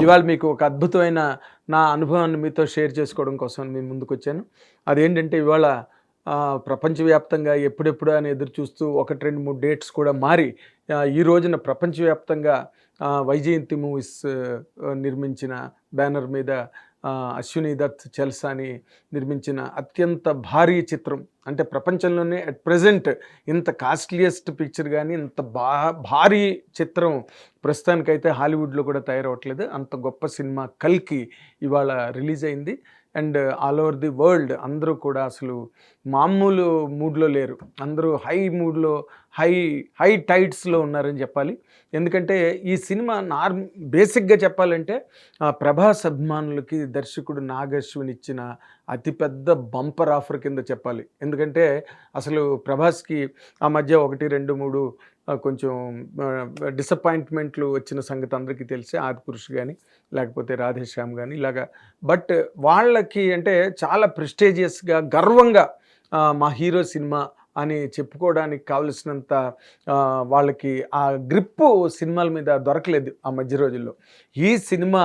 ఇవాళ మీకు ఒక అద్భుతమైన నా అనుభవాన్ని మీతో షేర్ చేసుకోవడం కోసం మీ ముందుకొచ్చాను. అదేంటంటే ఇవాళ ప్రపంచవ్యాప్తంగా ఎప్పుడెప్పుడు అని ఎదురు చూస్తూ 1, 2, 3 డేట్స్ కూడా మారి ఈ రోజున ప్రపంచవ్యాప్తంగా వైజయంతి మూవీస్ నిర్మించిన బ్యానర్ మీద అశ్విని దత్ చల్సాని నిర్మించిన అత్యంత భారీ చిత్రం. అంటే ప్రపంచంలోనే అట్ ప్రెజెంట్ ఇంత కాస్ట్లీయెస్ట్ పిక్చర్ గానీ, ఇంత భారీ చిత్రం ప్రస్తుతానికైతే హాలీవుడ్‌లో కూడా తయారవ్వట్లేదు. అంత గొప్ప సినిమా 'కల్కి' ఇవాళ రిలీజ్ అయింది. And all over the world అందరూ కూడా అసలు మామూలు మూడ్‌లో లేరు. అందరూ హై మూడ్‌లో, హై హై టైడ్స్‌లో ఉన్నారని చెప్పాలి. ఎందుకంటే ఈ సినిమా బేసిక్‌గా చెప్పాలంటే ప్రభాస్ అభిమానులకి దర్శకుడు నాగ్ అశ్విన్ ఇచ్చిన అతిపెద్ద బంపర్ ఆఫర్ కింద చెప్పాలి. ఎందుకంటే అసలు ప్రభాస్‌కి ఆ మధ్య 1, 2, 3 కొంచెం డిసప్పాయింట్మెంట్లు వచ్చిన సంగతి అందరికీ తెలిసే. 'ఆదిపురుష్' గానీ, లేకపోతే 'రాధేశ్యామ్' గానీ ఇలాగా. బట్ వాళ్ళకి అంటే చాలా ప్రెస్టీజియస్‌గా, గర్వంగా మా హీరో సినిమా అని చెప్పుకోవడానికి కావలసినంత వాళ్ళకి ఆ గ్రిప్పు సినిమాల మీద దొరకలేదు ఆ మధ్య రోజుల్లో. ఈ సినిమా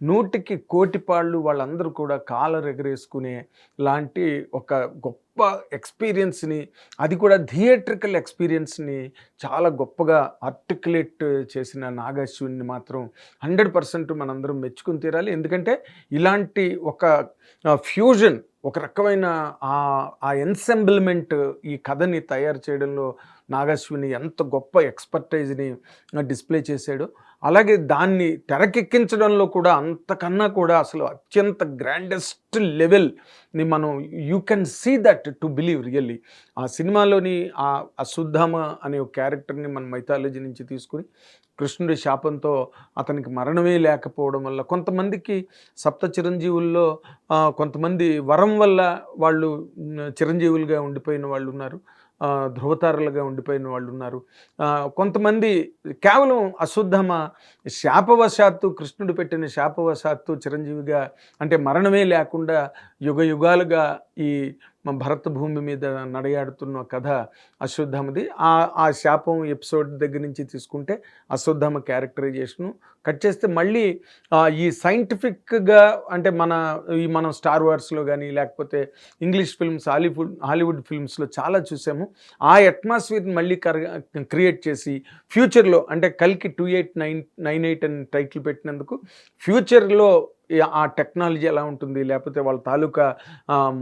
100కి 1,00,00,000 పాళ్ళు వాళ్ళందరూ కూడా కాలర్ ఎగరేసుకునే లాంటి ఒక గొప్ప ఎక్స్‌పీరియన్స్‌ని, అది కూడా థియేట్రికల్ ఎక్స్‌పీరియన్స్‌ని చాలా గొప్పగా ఆర్టిక్యులేట్ చేసిన నాగ్ అశ్విన్‌ని మాత్రం 100% మనందరం మెచ్చుకుని తీరాలి. ఎందుకంటే ఇలాంటి ఒక ఫ్యూజన్, ఒక రకమైన ఆ ఎన్సెంబుల్‌మెంట్ ఈ కథని తయారు చేయడంలో నాగ్ అశ్విన్ ఎంత గొప్ప ఎక్స్‌పర్టైజ్‌ని డిస్‌ప్లే చేశాడో, అలాగే దాన్ని తెరకెక్కించడంలో కూడా అంతకన్నా కూడా అసలు అత్యంత గ్రాండెస్ట్ లెవెల్‌ని మనం you can see that to believe really. ఆ సినిమాలోని అశ్వత్థామ అనే ఒక క్యారెక్టర్‌ని మన మైథాలజీ నుంచి తీసుకొని, కృష్ణుడి శాపంతో అతనికి మరణమే లేకపోవడం వల్ల కొంతమందికి సప్త చిరంజీవుల్లో కొంతమంది వరం వల్ల వాళ్ళు చిరంజీవులుగా ఉండిపోయిన వాళ్ళున్నారు. ధృవతారలుగా ఉండిపోయిన వాళ్ళున్నారు. కొంతమంది కేవలం అశ్వత్థామ శాపవశాత్తు, కృష్ణుడు పెట్టిన శాపవశాత్తు చిరంజీవిగా, అంటే మరణమే లేకుండా యుగాలుగా ఈ భరత భూమి మీద నడయాడుతున్న కథ అశ్వత్థామది. ఆ శాపం ఎపిసోడ్ దగ్గర నుంచి తీసుకుంటే అశ్వత్థామ క్యారెక్టరైజేషను కట్ చేస్తే మళ్ళీ ఈ సైంటిఫిక్‌గా అంటే మనం 'స్టార్ వార్స్‌లో' కానీ, లేకపోతే ఇంగ్లీష్ ఫిల్మ్స్, హాలీవుడ్ ఫిల్మ్స్‌లో చాలా చూసాము. ఆ అట్మాస్ఫియర్‌ని మళ్ళీ క్రియేట్ చేసి ఫ్యూచర్‌లో అంటే 'కల్కి 2898' అని టైటిల్ పెట్టినందుకు ఫ్యూచర్‌లో ఆ టెక్నాలజీ ఎలా ఉంటుంది, లేకపోతే వాళ్ళ తాలూకా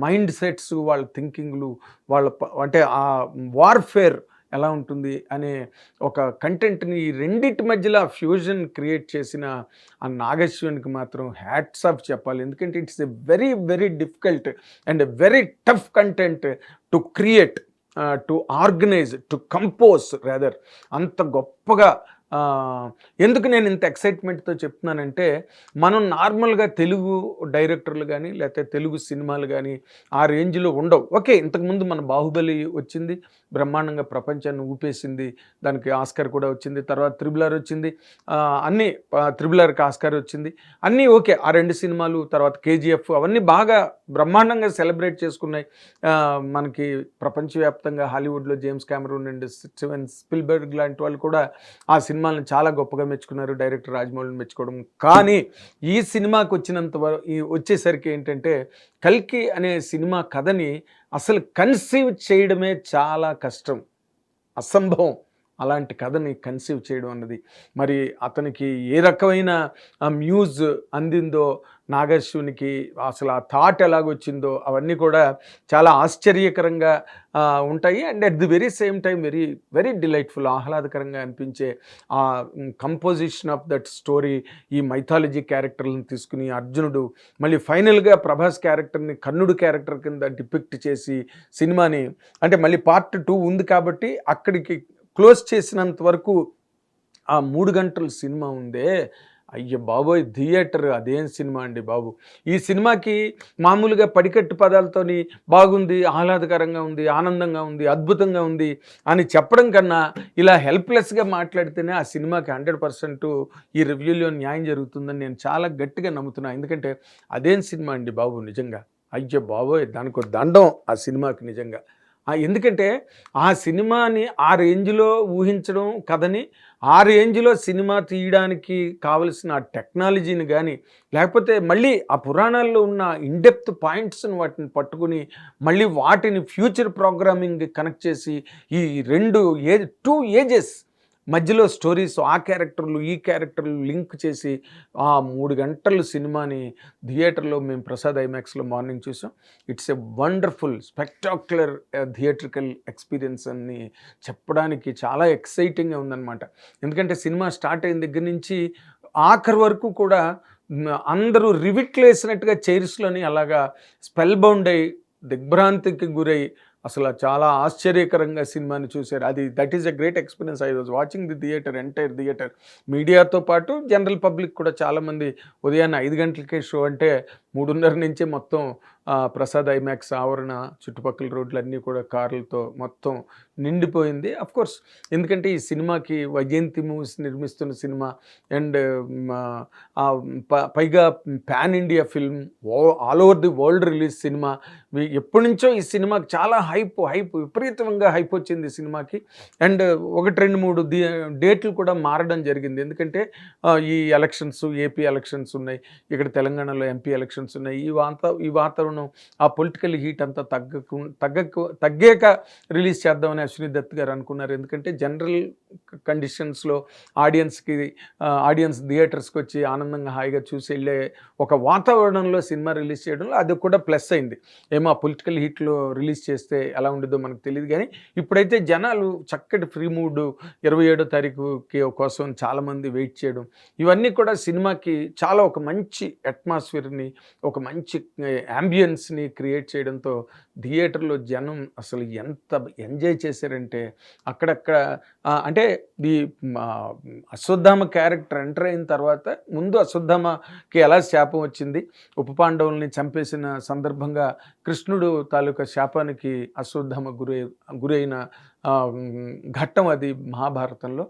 మైండ్ సెట్స్, వాళ్ళ థింకింగ్‌లు, అంటే ఆ వార్‌ఫేర్ ఎలా ఉంటుంది అనే ఒక కంటెంట్‌ని ఈ రెండిటి మధ్యలో ఫ్యూజన్ క్రియేట్ చేసిన ఆ నాగ్ అశ్విన్‌కి మాత్రం హ్యాట్స్ ఆఫ్ చెప్పాలి. ఎందుకంటే it's a very very difficult and very tough content to create, to organise, to compose rather. అంత గొప్పగా ఎందుకు నేను ఇంత ఎక్సైట్మెంట్‌తో చెప్తున్నానంటే, మనం నార్మల్‌గా తెలుగు డైరెక్టర్లు కానీ, లేకపోతే తెలుగు సినిమాలు కానీ ఆ రేంజ్‌లో ఉండవు. ఓకే, ఇంతకుముందు మన 'బాహుబలి' వచ్చింది, బ్రహ్మాండంగా ప్రపంచాన్ని ఊపేసింది. దానికి ఆస్కార్ కూడా వచ్చింది. తర్వాత 'త్రిబుల్ ఆర్' వచ్చింది. అన్నీ 'త్రిబుల్ ఆర్'కి ఆస్కార్ వచ్చింది. అన్నీ ఓకే. ఆ 2 సినిమాలు, తర్వాత 'కేజీఎఫ్' అవన్నీ బాగా బ్రహ్మాండంగా సెలబ్రేట్ చేసుకున్నాయి. మనకి ప్రపంచవ్యాప్తంగా హాలీవుడ్‌లో James Cameron and Steven Spielberg లాంటి వాళ్ళు కూడా ఆ సినిమాలను చాలా గొప్పగా మెచ్చుకున్నారు. డైరెక్టర్ రాజమౌళిని మెచ్చుకోవడం. కానీ ఈ సినిమాకి వచ్చేసరికి ఏంటంటే, 'కల్కి' అనే సినిమా కథని అసలు కన్సీవ్ చేయడమే చాలా కష్టం, అసంభవం. అలాంటి కథని కన్సీవ్ చేయడం అన్నది మరి అతనికి ఏ రకమైన మ్యూజ్ అందిందో, నాగ్ అశ్విన్‌కి అసలు ఆ థాట్ ఎలాగొచ్చిందో అవన్నీ కూడా చాలా ఆశ్చర్యకరంగా ఉంటాయి. And at the very same time very very delightful, ఆహ్లాదకరంగా అనిపించే ఆ కంపోజిషన్ ఆఫ్ దట్ స్టోరీ. ఈ మైథాలజీ క్యారెక్టర్లను తీసుకుని అర్జునుడు మళ్ళీ ఫైనల్గా ప్రభాస్ క్యారెక్టర్ని కర్ణుడు క్యారెక్టర్ కింద డిపిక్ట్ చేసి సినిమాని, అంటే మళ్ళీ పార్ట్ 2 ఉంది కాబట్టి అక్కడికి క్లోజ్ చేసినంత వరకు ఆ 3 గంటల సినిమా ఉందే, అయ్య బాబోయ్! థియేటర్ అదేం సినిమా అండి బాబు. ఈ సినిమాకి మామూలుగా పడికట్టు పదాలతోని బాగుంది, ఆహ్లాదకరంగా ఉంది, ఆనందంగా ఉంది, అద్భుతంగా ఉంది అని చెప్పడం కన్నా ఇలా హెల్ప్లెస్గా మాట్లాడితేనే ఆ సినిమాకి 100% ఈ రివ్యూలో న్యాయం జరుగుతుందని నేను చాలా గట్టిగా నమ్ముతున్నాను. ఎందుకంటే అదేం సినిమా అండి బాబు నిజంగా. అయ్య బాబోయ్! దానికో దండం ఆ సినిమాకి నిజంగా. ఎందుకంటే ఆ సినిమాని ఆ రేంజ్‌లో ఊహించడం, కథని ఆ రేంజ్‌లో సినిమా తీయడానికి కావలసిన ఆ టెక్నాలజీని గానీ, లేకపోతే మళ్ళీ ఆ పురాణాల్లో ఉన్న ఇన్ డెప్త్ పాయింట్స్‌ని వాటిని పట్టుకొని, మళ్ళీ వాటిని ఫ్యూచర్ ప్రోగ్రామింగ్‌కి కనెక్ట్ చేసి, ఈ 2 ఏజెస్ మధ్యలో స్టోరీస్ ఆ క్యారెక్టర్లు, ఈ క్యారెక్టర్లు లింక్ చేసి, ఆ 3 గంటలు సినిమాని థియేటర్‌లో మేము ప్రసాద్ ఐమాక్స్‌లో మార్నింగ్ చూసాం. It's a wonderful spectacular theatrical experience అని చెప్పడానికి చాలా ఎక్సైటింగ్‌గా ఉందనమాట. ఎందుకంటే సినిమా స్టార్ట్ అయిన దగ్గర నుంచి ఆఖరి వరకు కూడా అందరూ రివిట్లేసినట్టుగా చైర్స్‌లోని అలాగా స్పెల్ బౌండ్ అయ్యి, దిగ్భ్రాంతికి గురై అసల చాలా ఆశ్చర్యకరంగా సినిమాని చూశారు. That is a great experience. I was watching the theatre, entire theatre. మీడియాతో పాటు జనరల్ పబ్లిక్ కూడా చాలామంది ఉదయాన్నే 5 గంటలకే షో అంటే 3:30 నుంచే మొత్తం ప్రసాద్ ఐమాక్స్ ఆవరణ చుట్టుపక్కల రోడ్లన్నీ కూడా కార్లతో మొత్తం నిండిపోయింది. అఫ్‌కోర్స్ ఎందుకంటే ఈ సినిమాకి వైజయంతి మూవీస్ నిర్మిస్తున్న సినిమా అండ్ పైగా pan India film, all over the world release cinema. ఎప్పటినుంచో ఈ సినిమాకి చాలా హైప్ విపరీతంగా హైప్ వచ్చింది ఈ సినిమాకి. అండ్ 1, 2, 3 డేట్లు కూడా మారడం జరిగింది. ఎందుకంటే ఈ ఎలక్షన్స్, ఏపీ ఎలక్షన్స్ ఉన్నాయి, ఇక్కడ తెలంగాణలో ఎంపీ ఎలక్షన్స్ ఉన్నాయి. ఈ వాతావరణం, ఆ పొలిటికల్ హీట్ అంతా తగ్గాక రిలీజ్ చేద్దామని అశ్విని దత్ గారు అనుకున్నారు. ఎందుకంటే జనరల్ కండిషన్స్లో ఆడియన్స్ థియేటర్స్కి వచ్చి ఆనందంగా హాయిగా చూసి వెళ్ళే ఒక వాతావరణంలో సినిమా రిలీజ్ చేయడంలో అది కూడా ప్లస్ అయింది. ఏమో ఆ పొలిటికల్ హీట్లో రిలీజ్ చేస్తే ఎలా ఉండిద్దో మనకు తెలియదు, కానీ ఇప్పుడైతే జనాలు చక్కటి ఫ్రీ మూడ్ 27వ తారీఖుకి కోసం చాలామంది వెయిట్ చేయడం, ఇవన్నీ కూడా సినిమాకి చాలా ఒక మంచి అట్మాస్ఫియర్ని, ఒక మంచి యాంబియన్స్ని క్రియేట్ చేయడంతో థియేటర్లో జనం అసలు ఎంత ఎంజాయ్ చేశారంటే అక్కడక్కడ అంటే ఈ అశ్వత్థామ క్యారెక్టర్ ఎంటర్ అయిన తర్వాత ముందు అశ్వత్థామకి ఎలా శాపం వచ్చింది, ఉపపాండవుల్ని చంపేసిన సందర్భంగా కృష్ణుడు తాలూకా శాపానికి అశ్వత్థామ గురైన ఘట్టం అది మహాభారతంలో.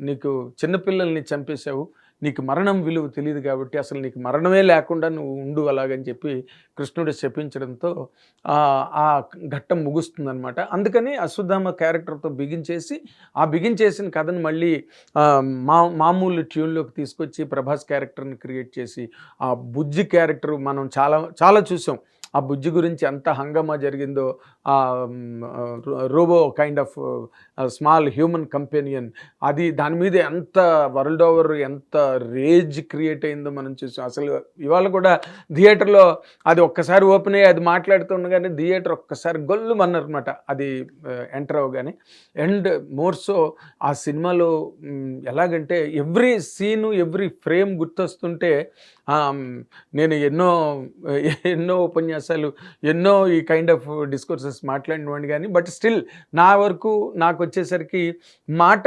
నీకు చిన్నపిల్లల్ని చంపేశావు, నీకు మరణం విలువ తెలియదు కాబట్టి అసలు నీకు మరణమే లేకుండా నువ్వు ఉండు అలాగని చెప్పి కృష్ణుడు శపించడంతో ఆ ఘట్టం ముగుస్తుందనమాట. అందుకని అశ్వత్థామ క్యారెక్టర్తో బిగించేసిన కథను మళ్ళీ మామూలు ట్యూన్లోకి తీసుకొచ్చి ప్రభాస్ క్యారెక్టర్ని క్రియేట్ చేసి, ఆ బుజ్జి క్యారెక్టర్ మనం చాలా చాలా చూసాం. ఆ బుజ్జి గురించి ఎంత హంగామా జరిగిందో, robo kind of small human companion, దాని మీద ఎంత వరల్డ్ ఓవర్ ఎంత రేజ్ క్రియేట్ అయిందో మనం చూసాం. అసలు ఇవాళ కూడా థియేటర్లో అది ఒక్కసారి ఓపెన్ అయ్యి అది మాట్లాడుతుండగానే థియేటర్ ఒక్కసారి గొల్లుమన్నారనమాట అది ఎంటర్ అవ్వగానే. అండ్ మోర్ సో ఆ సినిమాలో ఎలాగంటే ఎవ్రీ సీను, ఎవ్రీ ఫ్రేమ్ గుర్తొస్తుంటే నేను ఎన్నో ఉపన్యాసాలు, ఎన్నో ఈ కైండ్ ఆఫ్ డిస్కోర్సెస్ మాట్లాడినవాడిని, కానీ బట్ స్టిల్ నా వరకు నాకు వచ్చేసరికి మాట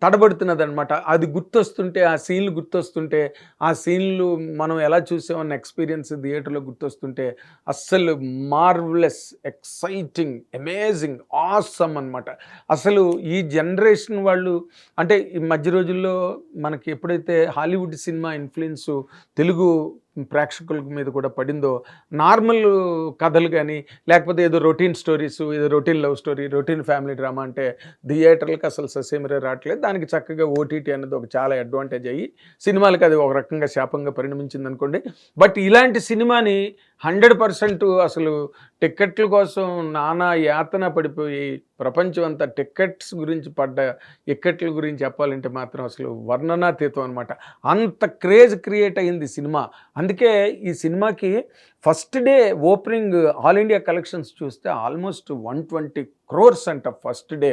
తడబడుతున్నదనమాట. అది గుర్తొస్తుంటే, ఆ సీన్లు గుర్తొస్తుంటే, ఆ సీన్లు మనం ఎలా చూసామన్న ఎక్స్పీరియన్స్ థియేటర్లో గుర్తొస్తుంటే అస్సలు మార్వెలస్, ఎక్సైటింగ్, అమేజింగ్, ఆసమ్ అనమాట. అసలు ఈ జనరేషన్ వాళ్ళు అంటే ఈ మధ్య రోజుల్లో మనకి ఎప్పుడైతే హాలీవుడ్ సినిమా ఇన్ఫ్లుయెన్స్ తెలుగు ప్రేక్షకుల మీద కూడా పడిందో, నార్మల్ కథలు కానీ లేకపోతే ఏదో రొటీన్ స్టోరీస్, ఏదో routine love story, routine family drama అంటే థియేటర్లకు అసలు ససేమిరే రావట్లేదు. దానికి చక్కగా ఓటీటీ అనేది ఒక చాలా అడ్వాంటేజ్ అయ్యి సినిమాలకు అది ఒక రకంగా శాపంగా పరిణమించింది అనుకోండి. బట్ ఇలాంటి సినిమాని 100% అసలు టిక్కెట్ల కోసం నానా యాతన పడిపోయి ప్రపంచం అంతా టిక్కెట్ల గురించి చెప్పాలంటే మాత్రం అసలు వర్ణనాతీతం అనమాట. అంత క్రేజ్ క్రియేట్ అయింది సినిమా. అందుకే ఈ సినిమాకి first day opening all India collections చూస్తే ఆల్మోస్ట్ 120 crores అంట ఫస్ట్ డే.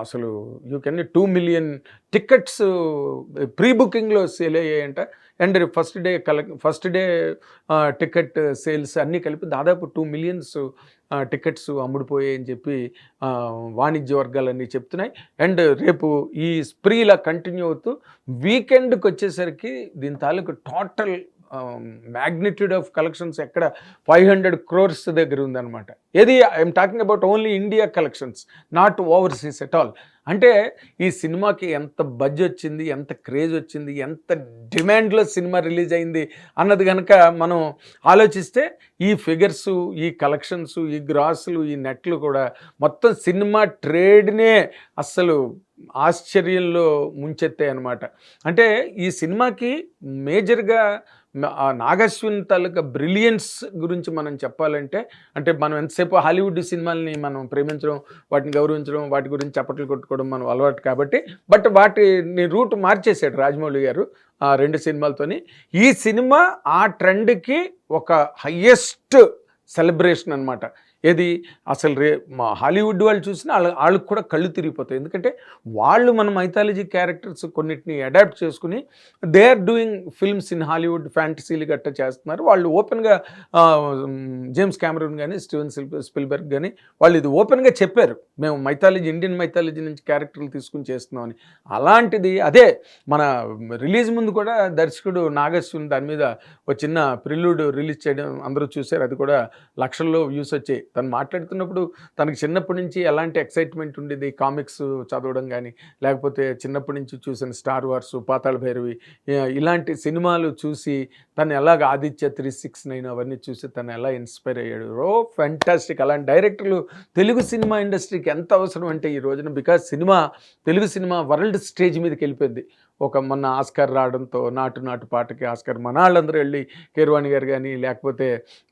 అసలు you can 2 million tickets pre బుకింగ్లో సేల్ అయ్యాయంట. And first day ticket sales అన్నీ కలిపి దాదాపు 2 million టికెట్స్ అమ్ముడుపోయాయని చెప్పి వాణిజ్య వర్గాలన్నీ చెప్తున్నాయి. అండ్ రేపు ఈ స్ప్రీలా కంటిన్యూ అవుతూ వీకెండ్కి వచ్చేసరికి దీని తాలూకు టోటల్ మ్యాగ్నిట్యూడ్ ఆఫ్ కలెక్షన్స్ ఎక్కడ 500 crores దగ్గర ఉందన్నమాట. I'm talking about only India collections, not overseas at all. అంటే ఈ సినిమాకి ఎంత బడ్జ్ వచ్చింది, ఎంత క్రేజ్ వచ్చింది, ఎంత డిమాండ్లో సినిమా రిలీజ్ అయింది అన్నది కనుక మనం ఆలోచిస్తే ఈ ఫిగర్సు, ఈ కలెక్షన్స్, ఈ గ్రాసులు, ఈ నెట్లు కూడా మొత్తం సినిమా ట్రేడ్నే అస్సలు ఆశ్చర్యంలో ముంచెత్తాయి అనమాట. అంటే ఈ సినిమాకి మేజర్‌గా నాగశ్విన్ తాలూకా బ్రిలియన్స్ గురించి మనం చెప్పాలంటే, అంటే మనం ఎంతసేపు హాలీవుడ్ సినిమాల్ని మనం ప్రేమించడం, వాటిని గౌరవించడం, వాటి గురించి చప్పట్లు కొట్టుకోవడం మనం అలవాటు కాబట్టి, బట్ వాటిని రూట్ మార్చేసాడు రాజమౌళి గారు ఆ 2 సినిమాలతోని. ఈ సినిమా ఆ ట్రెండ్‌కి ఒక హైయెస్ట్ సెలబ్రేషన్ అనమాట. ఏది అసలు మా హాలీవుడ్ వాళ్ళు చూసినా ఆళ్ళకి కూడా కళ్ళు తిరిగిపోతాయి. ఎందుకంటే వాళ్ళు మన మైథాలజీ క్యారెక్టర్స్ కొన్నిటిని అడాప్ట్ చేసుకొని they are doing films in Hollywood ఫ్యాంటసీలు గట్టా చేస్తున్నారు. వాళ్ళు ఓపెన్‌గా జేమ్స్ కామెరూన్ గాని, స్టీవెన్ స్పిల్బర్గ్ గాని వాళ్ళు ఇది ఓపెన్‌గా చెప్పారు. మేము ఇండియన్ మైథాలజీ నుంచి క్యారెక్టర్లు తీసుకొని చేస్తున్నామని. అలాంటిది అదే మన రిలీజ్ ముందు కూడా దర్శకుడు నాగశ్విన్ దాని మీద ఒక చిన్న ప్రిల్యూడ్ రిలీజ్ చేయడం అందరూ చూసారు. అది కూడా లక్షల్లో వ్యూస్ వచ్చాయి. తను మాట్లాడుతున్నప్పుడు తనకి చిన్నప్పటి నుంచి ఎలాంటి ఎక్సైట్మెంట్ ఉండేది కామిక్స్ చదవడం కానీ, లేకపోతే చిన్నప్పటి నుంచి చూసిన స్టార్ వార్స్, పాతాళ భైరవి ఇలాంటి సినిమాలు చూసి తను ఎలాగ ఆదిత్య 369 అవన్నీ చూసి తను ఎలా ఇన్స్పైర్ అయ్యాడు. ఫ్యాంటాస్టిక్. అలాంటి డైరెక్టర్లు తెలుగు సినిమా ఇండస్ట్రీకి ఎంత అవసరం అంటే ఈ రోజున, because Telugu cinema world stage మీదకి వెళ్ళిపోయింది. మొన్న ఆస్కార్ రావడంతో నాటు పాటకి ఆస్కార్ మన వాళ్ళందరూ వెళ్ళి కీరవాణి గారు కానీ, లేకపోతే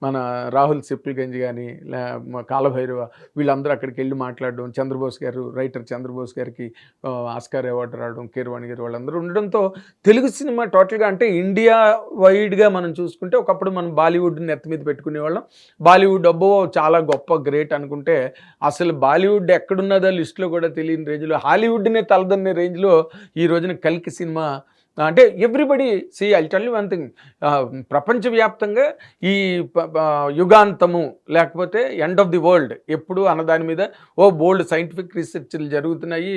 మన రాహుల్ సిప్లిగంజ్ కానీ, కాలభైరవ వీళ్ళందరూ అక్కడికి వెళ్ళి మాట్లాడడం, చంద్రబోస్ గారు రైటర్ చంద్రబోస్ గారికి ఆస్కార్ అవార్డు రావడం, కీరవాణి గారు వాళ్ళందరూ ఉండడంతో తెలుగు సినిమా టోటల్గా అంటే ఇండియా వైడ్గా మనం చూసుకుంటే ఒకప్పుడు మనం బాలీవుడ్ని నెత్తి మీద పెట్టుకునేవాళ్ళం. బాలీవుడ్ అబ్బో చాలా గొప్ప గ్రేట్ అనుకుంటే అసలు బాలీవుడ్ ఎక్కడున్నదో లిస్టులో కూడా తెలియని రేంజ్లో, హాలీవుడ్నే తలదన్నే రేంజ్లో ఈ రోజున కల్కి సినిమా అంటే everybody I tell you one thing, ప్రపంచవ్యాప్తంగా ఈ యుగాంతము లేకపోతే ఎండ్ ఆఫ్ ది వరల్డ్ ఎప్పుడు అన్నదాని మీద బోల్డ్ సైంటిఫిక్ రీసెర్చ్లు జరుగుతున్నాయి.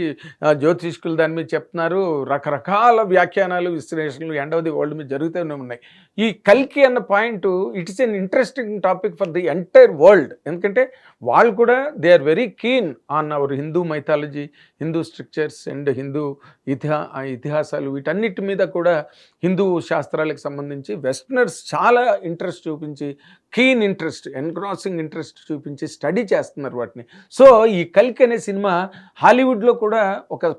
జ్యోతిష్కులు దాని మీద చెప్తున్నారు. రకరకాల వ్యాఖ్యానాలు, విశ్లేషణలు ఎండ్ ఆఫ్ ది వరల్డ్ మీద జరుగుతూనే ఉన్నాయి. ఈ కల్కి అన్న point it is an interesting topic for the entire world. ఎందుకంటే వాళ్ళు కూడా they are very keen on our Hindu mythology, Hindu structures and Hindu ఇతిహాసాలు, వీటన్నిటి మీద కూడా హిందూ శాస్త్రాలకు సంబంధించి వెస్టర్నర్స్ చాలా ఇంట్రెస్ట్ చూపించి, కీన్ ఇంట్రెస్ట్, ఎన్గ్రాసింగ్ ఇంట్రెస్ట్ చూపించి స్టడీ చేస్తున్నారు వాటిని. సో ఈ కల్కి అనే సినిమా హాలీవుడ్లో కూడా ఒక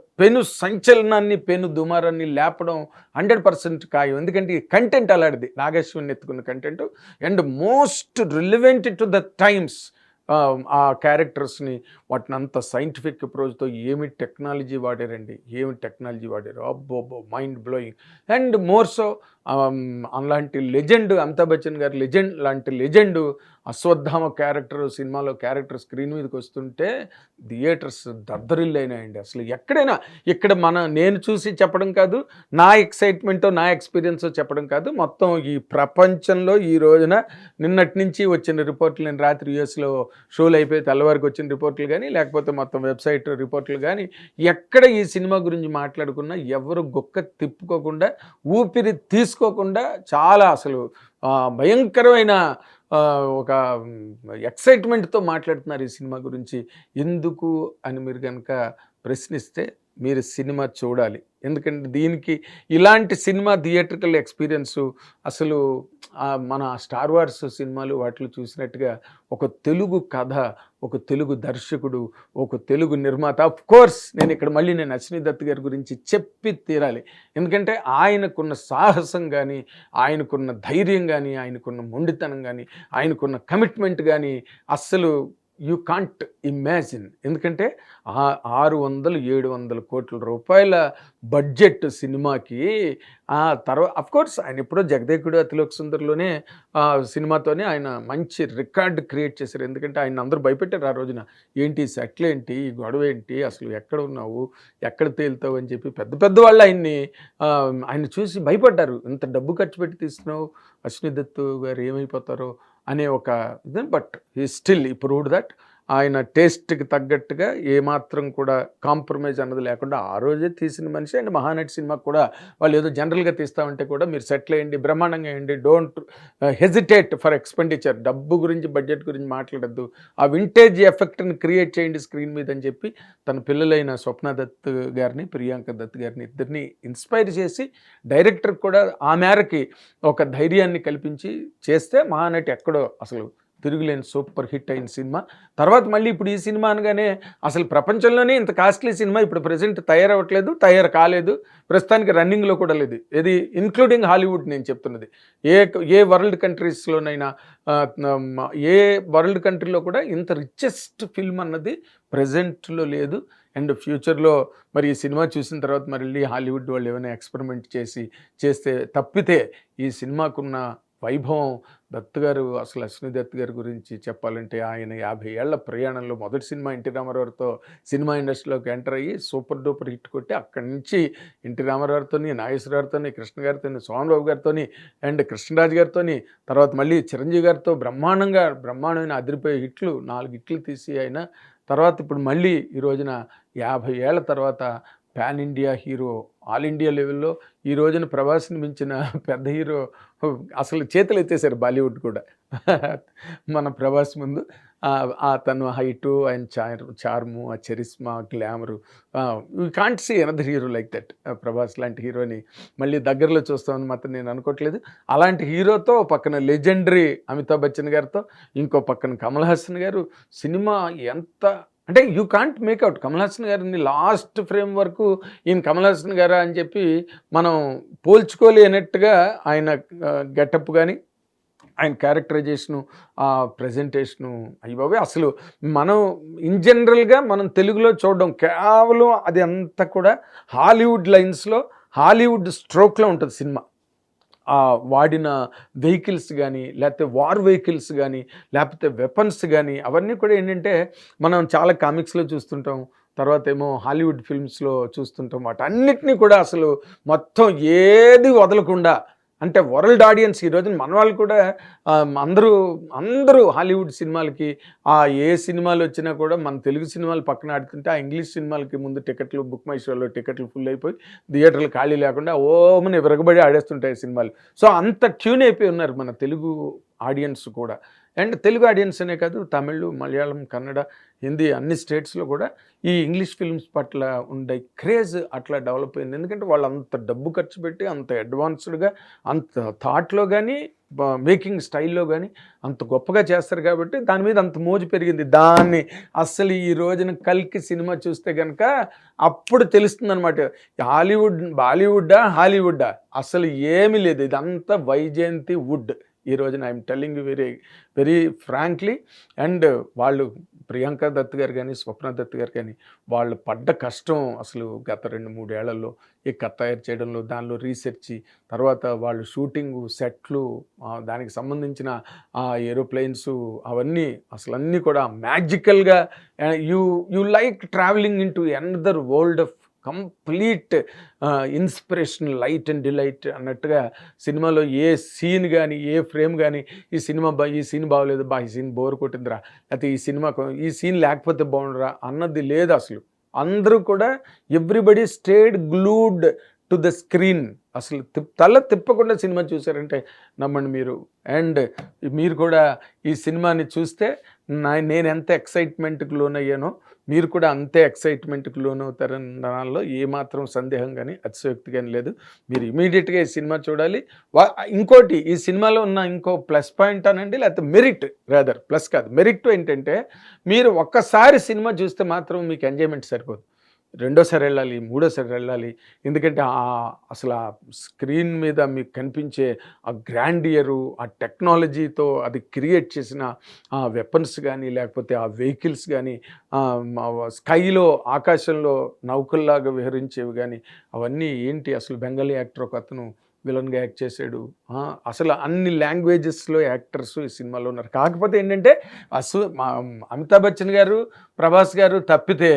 సంచలనాన్ని, దుమారాన్ని లేపడం 100% ఖాయం. ఎందుకంటే ఈ కంటెంట్ అలాంటిది, నాగేశ్వరిని ఎత్తుకున్న content and most relevant to the times. ఆ క్యారెక్టర్స్ని వాటిని అంత సైంటిఫిక్ అప్రోచ్తో ఏమి టెక్నాలజీ వాడారు, అబ్బో mind blowing. And more so అలాంటి లెజెండ్ అమితాబ్ బచ్చన్ గారు లాంటి లెజెండ్ అశ్వత్థామ సినిమాలో క్యారెక్టర్ స్క్రీన్ మీదకి వస్తుంటే థియేటర్స్ దద్దరిల్లైనాయండి. అసలు ఎక్కడైనా ఇక్కడ నేను చూసి చెప్పడం కాదు, నా ఎక్సైట్మెంటో నా ఎక్స్పీరియన్సో చెప్పడం కాదు, మొత్తం ఈ ప్రపంచంలో ఈ రోజున నిన్నటి నుంచి వచ్చిన రిపోర్ట్లు, నేను రాత్రి యూఎస్లో షోలు అయిపోయి తెల్లవారికి వచ్చిన రిపోర్ట్లు కానీ, లేకపోతే మొత్తం వెబ్సైట్ రిపోర్ట్లు కానీ, ఎక్కడ ఈ సినిమా గురించి మాట్లాడుకున్నా ఎవరు గుక్క తిప్పుకోకుండా, ఊపిరి తీసుకోకుండా చాలా అసలు భయంకరమైన ఒక ఎక్సైట్మెంట్తో మాట్లాడుతున్నారు ఈ సినిమా గురించి. ఎందుకు అని మీరు కనుక ప్రశ్నిస్తే మీరు సినిమా చూడాలి. ఎందుకంటే దీనికి ఇలాంటి సినిమా థియేట్రికల్ ఎక్స్పీరియన్సు అసలు మన స్టార్ వార్స్ సినిమాలు వాటిలో చూసినట్టుగా ఒక తెలుగు కథ, ఒక తెలుగు దర్శకుడు, ఒక తెలుగు నిర్మాత. ఆఫ్ కోర్స్ నేను అశ్విని దత్ గారి గురించి చెప్పి తీరాలి. ఎందుకంటే ఆయనకున్న సాహసం కానీ, ఆయనకున్న ధైర్యం కానీ, ఆయనకున్న మొండితనం కానీ, ఆయనకున్న కమిట్మెంట్ కానీ అస్సలు యూ కాంట్ ఇమాజిన్. ఎందుకంటే 600-700 కోట్ల రూపాయల బడ్జెట్ సినిమాకి తర్వాత అఫ్కోర్స్ ఆయన ఎప్పుడో జగదేకుడు అతిలోక సుందర్లోనే సినిమాతోనే ఆయన మంచి రికార్డ్ క్రియేట్ చేశారు. ఎందుకంటే ఆయన అందరూ భయపెట్టారు ఆ రోజున. ఏంటి సెటిల్ ఏంటి, ఈ గొడవ ఏంటి, అసలు ఎక్కడ ఉన్నావు, ఎక్కడ తేలుతావు అని చెప్పి పెద్ద వాళ్ళు ఆయన చూసి భయపడ్డారు. ఇంత డబ్బు ఖర్చు పెట్టి తీస్తున్నావు, అశ్విని దత్ గారు ఏమైపోతారో అనే ఒక ఇది. బట్ హీ స్టిల్ ఈ ప్రూవ్డ్ దట్ ఆయన టేస్ట్కి తగ్గట్టుగా ఏమాత్రం కూడా కాంప్రమైజ్ అన్నది లేకుండా ఆ రోజే తీసిన మనిషి. అండ్ మహానటి సినిమాకి కూడా వాళ్ళు ఏదో జనరల్గా తీస్తామంటే కూడా మీరు సెటిల్ అయ్యండి, బ్రహ్మాండంగా వేయండి, డోంట్ హెజిటేట్ ఫర్ ఎక్స్పెండిచర్, డబ్బు గురించి బడ్జెట్ గురించి మాట్లాడద్దు, ఆ వింటేజ్ ఎఫెక్ట్ని క్రియేట్ చేయండి స్క్రీన్ మీద అని చెప్పి తన పిల్లలైన స్వప్న దత్ గారిని, ప్రియాంక దత్ గారిని ఇద్దరిని ఇన్స్పైర్ చేసి డైరెక్టర్ కూడా ఆ మేరకి ఒక ధైర్యాన్ని కల్పించి చేస్తే మహానటి ఎక్కడో అసలు తిరుగులేని సూపర్ హిట్ అయిన సినిమా. తర్వాత మళ్ళీ ఇప్పుడు ఈ సినిమా అనగానే అసలు ప్రపంచంలోనే ఇంత కాస్ట్లీ సినిమా ఇప్పుడు ప్రెజెంట్ తయారవ్వట్లేదు, తయారు కాలేదు, ప్రస్తుతానికి రన్నింగ్‌లో కూడా లేదు. ఇది ఇన్క్లూడింగ్ హాలీవుడ్ నేను చెప్తున్నది. ఏ ఏ వరల్డ్ కంట్రీస్‌లోనైనా ఏ వరల్డ్ కంట్రీలో కూడా ఇంత రిచెస్ట్ ఫిల్మ్ అన్నది ప్రెజెంట్‌లో లేదు. అండ్ ఫ్యూచర్‌లో మరి ఈ సినిమా చూసిన తర్వాత మళ్ళీ హాలీవుడ్ వాళ్ళు ఏమైనా ఎక్స్పెరిమెంట్ చేస్తే తప్పితే ఈ సినిమాకున్న వైభవం దత్ గారు అసలు అశ్విని దత్ గారి గురించి చెప్పాలంటే ఆయన 50 ఏళ్ల ప్రయాణంలో మొదటి సినిమా ఎన్టీ రామారావుతో సినిమా ఇండస్ట్రీలోకి ఎంటర్ అయ్యి సూపర్ డూపర్ హిట్ కొట్టి అక్కడి నుంచి ఎన్టీ రామారావుతోని, నాగేశ్వరరావుతోని, కృష్ణ గారితోని, సోమన్ బాబు గారితోని అండ్ కృష్ణరాజు గారితోని, తర్వాత మళ్ళీ చిరంజీవి గారితో బ్రహ్మాండమైన అదిరిపోయే హిట్లు 4 హిట్లు తీసి ఆయన తర్వాత ఇప్పుడు మళ్ళీ ఈ రోజున 50 ఏళ్ల తర్వాత pan India hero, all India లెవెల్లో ఈ రోజున ప్రభాస్‌ని మించిన పెద్ద హీరో అసలు చేతులు ఎత్తేసారు బాలీవుడ్ కూడా మన ప్రభాస్ ముందు. తను హైటు, ఆయన చార్ము, ఆ charisma, glamour, you can't see another hero like that. Prabhas లాంటి హీరోని మళ్ళీ దగ్గరలో చూస్తామని మాత్రం నేను అనుకోవట్లేదు. అలాంటి హీరోతో పక్కన లెజెండరీ అమితాబ్ బచ్చన్ గారితో, ఇంకో పక్కన కమల్ హాసన్ గారు. సినిమా ఎంత అంటే you can't make out Kamal Haasan గారిని లాస్ట్ ఫ్రేమ్ వరకు ఈయన కమల్ హాసన్ గారా అని చెప్పి మనం పోల్చుకోలేనట్టుగా ఆయన గెటప్ కానీ, ఆయన క్యారెక్టరైజేషను, ఆ ప్రజెంటేషను, అయ్య బాబోయ్! అసలు మనం ఇన్ జనరల్‌గా మనం తెలుగులో చూడడం కేవలం అది అంతా కూడా హాలీవుడ్ లైన్స్‌లో, హాలీవుడ్ స్ట్రోక్‌లో ఉంటుంది సినిమా. వాడిన వెహికల్స్ కానీ, లేకపోతే వార్ వెహికల్స్ కానీ, లేకపోతే వెపన్స్ కానీ అవన్నీ కూడా ఏంటంటే మనం చాలా కామిక్స్‌లో చూస్తుంటాం. తర్వాత ఏమో హాలీవుడ్ ఫిల్మ్స్‌లో చూస్తుంటాం. వాటన్నిటిని కూడా అసలు మొత్తం ఏది వదలకుండా అంటే వరల్డ్ ఆడియన్స్ ఈ రోజున మన వాళ్ళు కూడా అందరూ హాలీవుడ్ సినిమాలకి ఏ సినిమాలు వచ్చినా కూడా మన తెలుగు సినిమాలు పక్కన ఆడుతుంటే ఆ ఇంగ్లీష్ సినిమాలకి ముందు టికెట్లు బుక్ మై షోలో టికెట్లు ఫుల్ అయిపోయి థియేటర్లు ఖాళీ లేకుండా ఓమని విరగబడి ఆడేస్తుంటాయి సినిమాలు. సో అంత ట్యూన్ అయిపోయి ఉన్నారు మన తెలుగు ఆడియన్స్ కూడా. అండ్ తెలుగు ఆడియన్స్ అనే కాదు, తమిళ్, మలయాళం, కన్నడ, హిందీ అన్ని స్టేట్స్లో కూడా ఈ ఇంగ్లీష్ ఫిల్మ్స్ పట్ల ఉండే క్రేజ్ అట్లా డెవలప్ అయింది. ఎందుకంటే వాళ్ళు అంత డబ్బు ఖర్చు పెట్టి అంత అడ్వాన్స్డ్గా, అంత థాట్లో కానీ, మేకింగ్ స్టైల్లో కానీ అంత గొప్పగా చేస్తారు కాబట్టి దాని మీద అంత మోజు పెరిగింది. దాన్ని అస్సలు ఈ రోజున కల్కి సినిమా చూస్తే కనుక అప్పుడు తెలుస్తుంది అనమాట, బాలీవుడ్డా హాలీవుడ్డా అసలు ఏమీ లేదు, ఇదంతా వైజయంతి వుడ్. ఈ రోజున I'm telling you very very frankly. And వాళ్ళు ప్రియాంక దత్ గారు కానీ, స్వప్న దత్ గారు కానీ వాళ్ళు పడ్డ కష్టం అసలు గత 2-3 ఏళ్లలో ఈ కథ తయారు చేయడంలో, దానిలో రీసెర్చ్, తర్వాత వాళ్ళు షూటింగు, సెట్లు, దానికి సంబంధించిన ఏరోప్లేన్స్ అవన్నీ అసలు అన్నీ కూడా మ్యాజికల్గా you like travelling in to another world of complete inspiration, light and delight అన్నట్టుగా సినిమాలో ఏ సీన్ కానీ, ఏ ఫ్రేమ్ కానీ ఈ సీన్ బాగోలేదు బా, ఈ సీన్ బోర్ కొట్టిందిరా, లేకపోతే ఈ సీన్ లేకపోతే బాగుండరా అన్నది లేదు అసలు. అందరూ కూడా everybody stayed glued to the screen. అసలు తల తిప్పకుండా సినిమా చూసారంటే నమ్మండి మీరు. అండ్ మీరు కూడా ఈ సినిమాని చూస్తే నేను ఎంత ఎక్సైట్మెంట్కి లోనయ్యానో మీరు కూడా అంతే ఎక్సైట్మెంట్కి లోనవుతారన్న దానిలో ఏమాత్రం సందేహం కానీ అతిశయోక్తి కానీ లేదు. మీరు ఇమీడియట్గా ఈ సినిమా చూడాలి. ఇంకోటి ఈ సినిమాలో ఉన్న ఇంకో ప్లస్ పాయింట్ అనండి, లేకపోతే మెరిట్, ప్లస్ కాదు మెరిట్ ఏంటంటే మీరు ఒక్కసారి సినిమా చూస్తే మాత్రం మీకు ఎంజాయ్మెంట్ సరిపోదు, రెండోసారి వెళ్ళాలి, మూడోసారి వెళ్ళాలి. ఎందుకంటే అసలు ఆ స్క్రీన్ మీద మీకు కనిపించే ఆ గ్రాండియరు, ఆ టెక్నాలజీతో అది క్రియేట్ చేసిన ఆ వెపన్స్ కానీ, లేకపోతే ఆ వెహికల్స్ కానీ, స్కైలో ఆకాశంలో నౌకల్లాగా విహరించేవి కానీ అవన్నీ ఏంటి, అసలు బెంగాలీ యాక్టర్ ఒక అతను విలన్గా యాక్ట్ చేశాడు. అసలు అన్ని లాంగ్వేజెస్లో యాక్టర్స్ ఈ సినిమాలో ఉన్నారు. కాకపోతే ఏంటంటే అమితాబ్ బచ్చన్ గారు, ప్రభాస్ గారు తప్పితే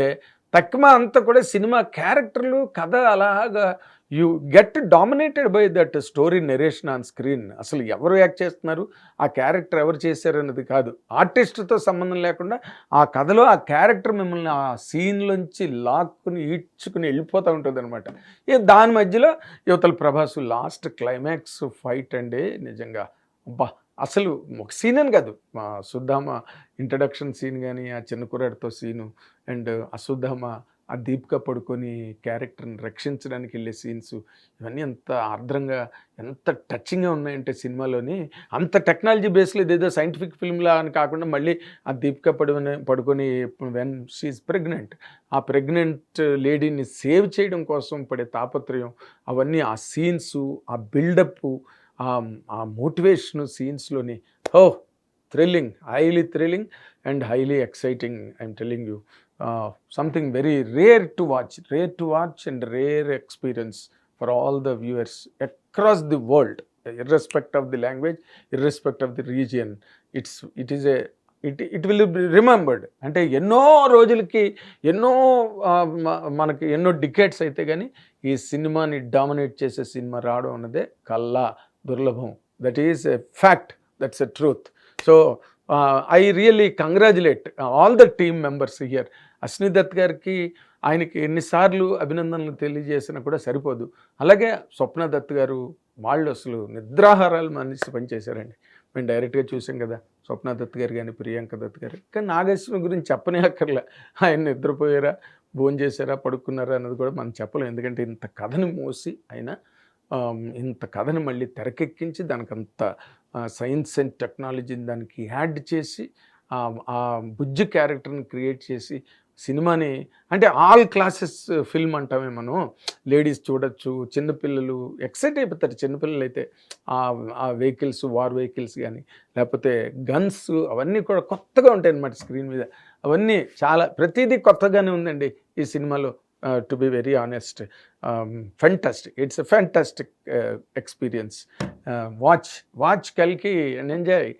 తక్కువ అంతా కూడా సినిమా క్యారెక్టర్లు, కథ అలాగా you get dominated by that story narration on screen. అసలు ఎవరు యాక్ట్ చేస్తున్నారు, ఆ క్యారెక్టర్ ఎవరు చేశారు అన్నది కాదు, ఆర్టిస్ట్తో సంబంధం లేకుండా ఆ కథలో ఆ క్యారెక్టర్ మిమ్మల్ని ఆ సీన్లోంచి లాక్కుని ఈడ్చుకుని వెళ్ళిపోతూ ఉంటుంది అనమాట. దాని మధ్యలో యువతల ప్రభాసు లాస్ట్ క్లైమాక్స్ ఫైట్ అండి నిజంగా అబ్బా, అసలు ఒక సీన్ అని కాదు, అశ్వత్థామ ఇంట్రడక్షన్ సీన్ కానీ, ఆ చిన్న కుర్రాడితో సీను, అండ్ అశ్వత్థామ ఆ దీపిక పడుకొని క్యారెక్టర్ని రక్షించడానికి వెళ్ళే సీన్స్ ఇవన్నీ ఎంత ఆర్ద్రంగా ఎంత టచింగ్గా ఉన్నాయంటే సినిమాలోని అంత టెక్నాలజీ బేస్లో ఇదేదో సైంటిఫిక్ ఫిల్మ్లా అని కాకుండా మళ్ళీ ఆ దీపిక పడుకొని వెన్ షీఈ్ ప్రెగ్నెంట్ ఆ ప్రెగ్నెంట్ లేడీని సేవ్ చేయడం కోసం పడే తాపత్రయం అవన్నీ ఆ సీన్సు ఆ బిల్డప్ ఆ మోటివేషన్ సీన్స్లోని ఓ thrilling highly thrilling and highly exciting I'm telling you something very rare to watch and rare experience for all the viewers across the world, irrespective of the language, irrespective of the region. It will be remembered. అంటే ఎన్నో రోజులకి ఎన్నో మనకి ఎన్నో decades అయితే కానీ ఈ సినిమాని డామినేట్ చేసే సినిమా రావడం అన్నదే కల్లా దుర్లభం. That is a fact, that's a truth. So I really congratulate all the team members here. Ashwini Dutt గారికి ఆయనకి ఎన్నిసార్లు అభినందనలు తెలియజేసినా కూడా సరిపోదు. అలాగే స్వప్న దత్ గారు వాళ్ళు అసలు నిద్రాహారాలు మనిషి పనిచేశారండి. మేము డైరెక్ట్గా చూసాం కదా స్వప్న దత్ గారు కానీ ప్రియాంక దత్ గారు. కానీ నాగేశ్వరం గురించి చెప్పనే అక్కర్లే. ఆయన నిద్రపోయారా, భోజనం చేశారా, పడుకున్నారా అన్నది కూడా మనం చెప్పలేం. ఎందుకంటే ఇంత కథని మోసి ఆయన ఇంత కథని మళ్ళీ తెరకెక్కించి దానికంత సైన్స్ అండ్ టెక్నాలజీని దానికి యాడ్ చేసి ఆ బుజ్జి క్యారెక్టర్ని క్రియేట్ చేసి సినిమాని అంటే ఆల్ క్లాసెస్ ఫిల్మ్ అంటామే మనం. లేడీస్ చూడొచ్చు, చిన్నపిల్లలు ఎక్సైట్ అయిపోతారు. చిన్నపిల్లలు అయితే ఆ వెహికల్స్, వార్ వెహికల్స్ కానీ లేకపోతే గన్స్ అవన్నీ కూడా కొత్తగా ఉంటాయి అన్నమాట స్క్రీన్ మీద. అవన్నీ చాలా ప్రతిదీ కొత్తగానే ఉందండి ఈ సినిమాలో. To be very honest, fantastic. It's a fantastic experience. Watch Kalki and enjoy.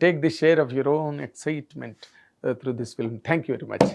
Take the share of your own excitement through this film. Thank you very much.